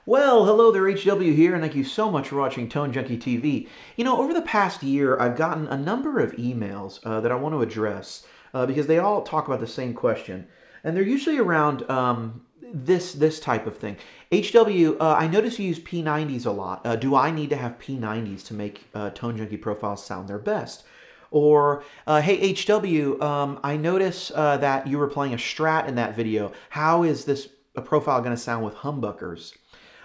Well, hello there, HW here, and thank you so much for watching Tone Junkie TV. Over the past year, I've gotten a number of emails that I want to address because they all talk about the same question, and they're usually around this type of thing. HW, I notice you use P90s a lot. Do I need to have P90s to make Tone Junkie profiles sound their best? Or, hey, HW, I notice that you were playing a Strat in that video. How is this a profile going to sound with humbuckers?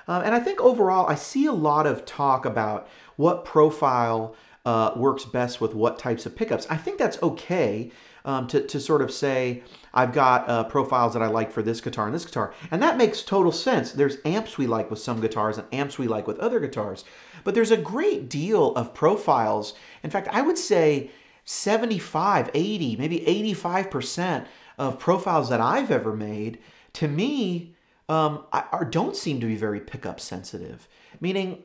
And I think overall, I see a lot of talk about what profile works best with what types of pickups. I think that's okay to sort of say, I've got profiles that I like for this guitar and this guitar. And that makes total sense. There's amps we like with some guitars and amps we like with other guitars. But there's a great deal of profiles. In fact, I would say 75, 80, maybe 85% of profiles that I've ever made, to me, don't seem to be very pickup sensitive. Meaning,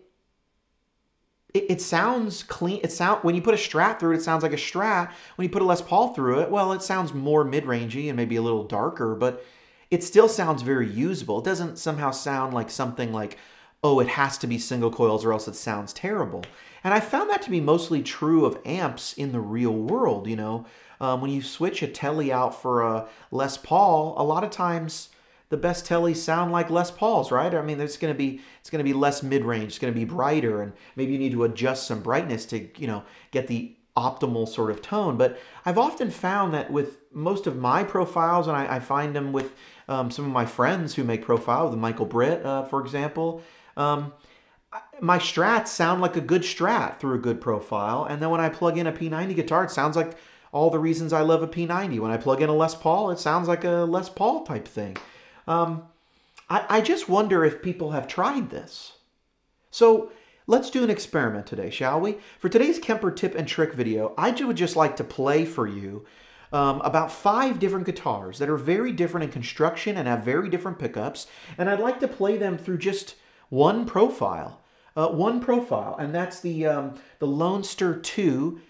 it sounds clean. When you put a Strat through it, it sounds like a Strat. When you put a Les Paul through it, well, it sounds more mid-rangey and maybe a little darker, but it still sounds very usable. It doesn't somehow sound like something like, oh, it has to be single coils or else it sounds terrible. And I found that to be mostly true of amps in the real world. When you switch a Tele out for a Les Paul, a lot of times the best Teles sound like Les Pauls, right? I mean, it's going to be less mid-range, it's going to be brighter, and maybe you need to adjust some brightness to, get the optimal sort of tone. But I've often found that with most of my profiles, and I find them with some of my friends who make profiles, with Michael Britt, for example, my Strats sound like a good Strat through a good profile, and then when I plug in a P90 guitar, it sounds like all the reasons I love a P90. When I plug in a Les Paul, it sounds like a Les Paul type thing. I just wonder if people have tried this. So let's do an experiment today, shall we? For today's Kemper tip and trick video, I would just like to play for you about 5 different guitars that are very different in construction and have very different pickups, and I'd like to play them through just one profile. And that's the Lone Stir 2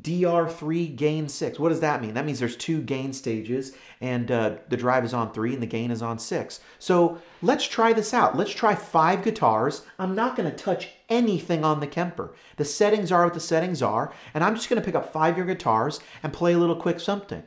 DR3 gain 6. What does that mean? That means there's 2 gain stages, and the drive is on 3 and the gain is on 6. So let's try this out. Let's try 5 guitars. I'm not going to touch anything on the Kemper. The settings are what the settings are, and I'm just going to pick up 5 of your guitars and play a little quick something.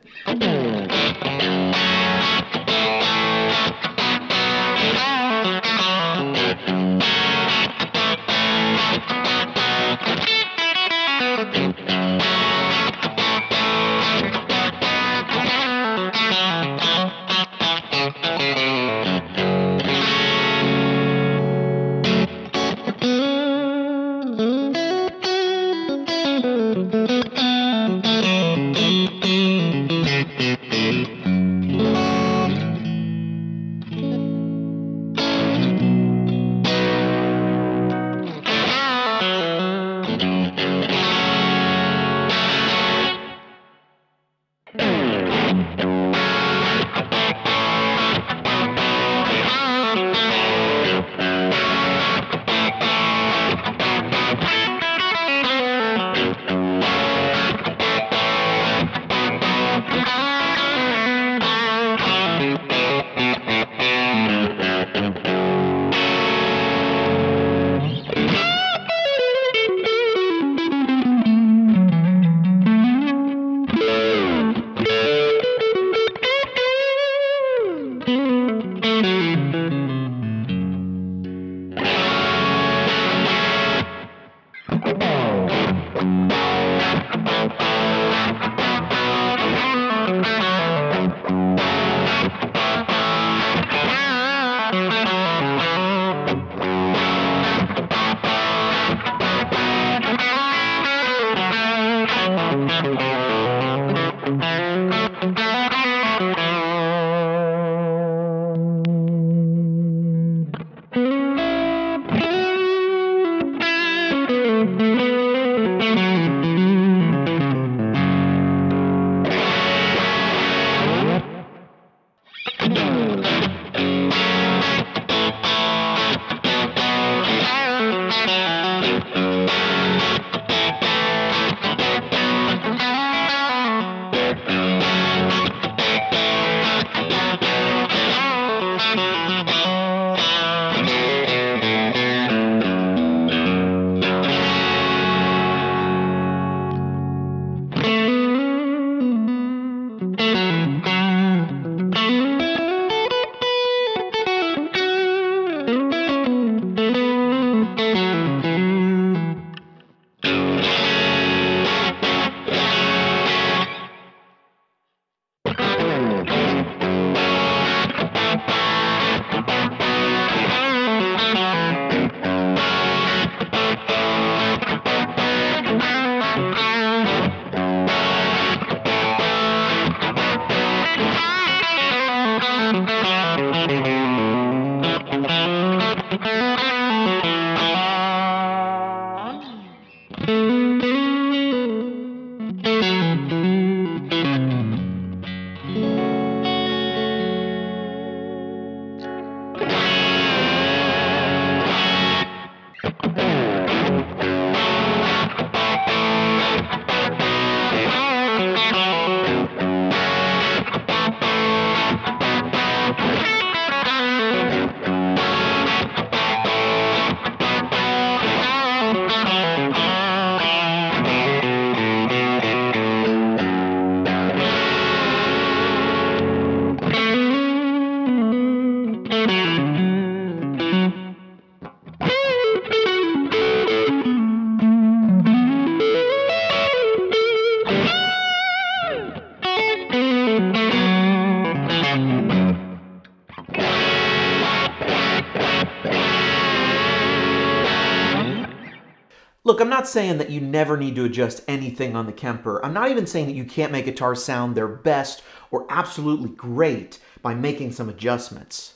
Look, I'm not saying that you never need to adjust anything on the Kemper. I'm not even saying that you can't make guitars sound their best or absolutely great by making some adjustments.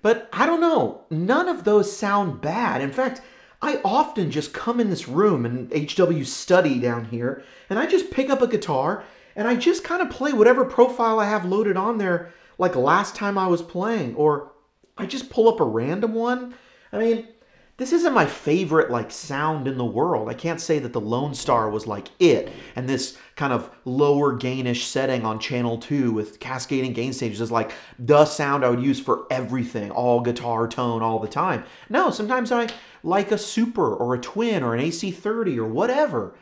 But I don't know, none of those sound bad. In fact, I often just come in this room in HW study down here, and I just pick up a guitar, and I just kind of play whatever profile I have loaded on there like last time I was playing, or I just pull up a random one. I mean, this isn't my favorite like sound in the world. I can't say that the Lone Star was like it, and this kind of lower gainish setting on channel 2 with cascading gain stages is like the sound I would use for everything, all guitar tone all the time. No, sometimes I like a super or a twin or an AC30 or whatever.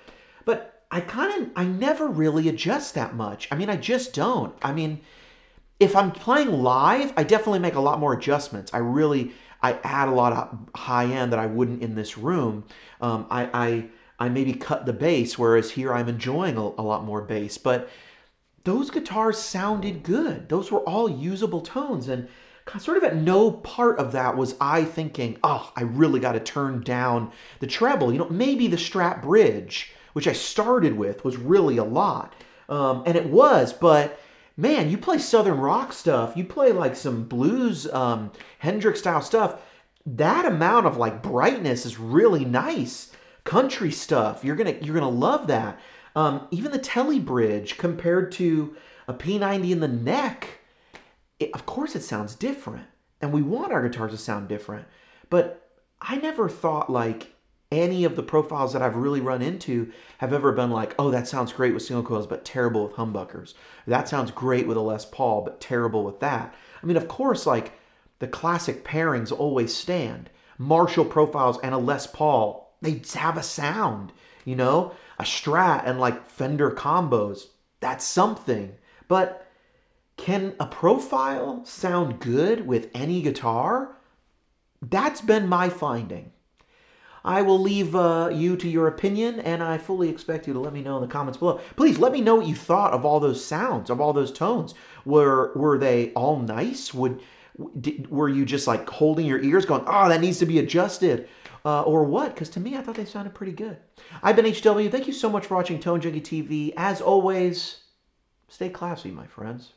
But I never really adjust that much. I mean, I just don't. I mean, if I'm playing live, I definitely make a lot more adjustments. I add a lot of high end that I wouldn't in this room. I maybe cut the bass, whereas here I'm enjoying a lot more bass. But those guitars sounded good. Those were all usable tones. And sort of at no part of that was I thinking, oh, I really got to turn down the treble. You know, maybe the Strat Bridge, which I started with, was really a lot. And it was, but man, you play Southern rock stuff, you play like some blues, Hendrix style stuff, that amount of like brightness is really nice. Country stuff, you're gonna love that. Even the Telly Bridge compared to a P90 in the neck, of course it sounds different. And we want our guitars to sound different. But I never thought like any of the profiles that I've really run into have ever been like, oh, that sounds great with single coils, but terrible with humbuckers. That sounds great with a Les Paul, but terrible with that. I mean, of course, like the classic pairings always stand. Marshall profiles and a Les Paul, they have a sound, you know? A Strat and like Fender combos, that's something. But can a profile sound good with any guitar? That's been my finding. I will leave you to your opinion, and I fully expect you to let me know in the comments below. Please let me know what you thought of all those sounds, of all those tones. Were they all nice? Were you just like holding your ears going, oh, that needs to be adjusted? Or what? Because to me, I thought they sounded pretty good. I've been HW. Thank you so much for watching Tone Junkie TV. As always, stay classy, my friends.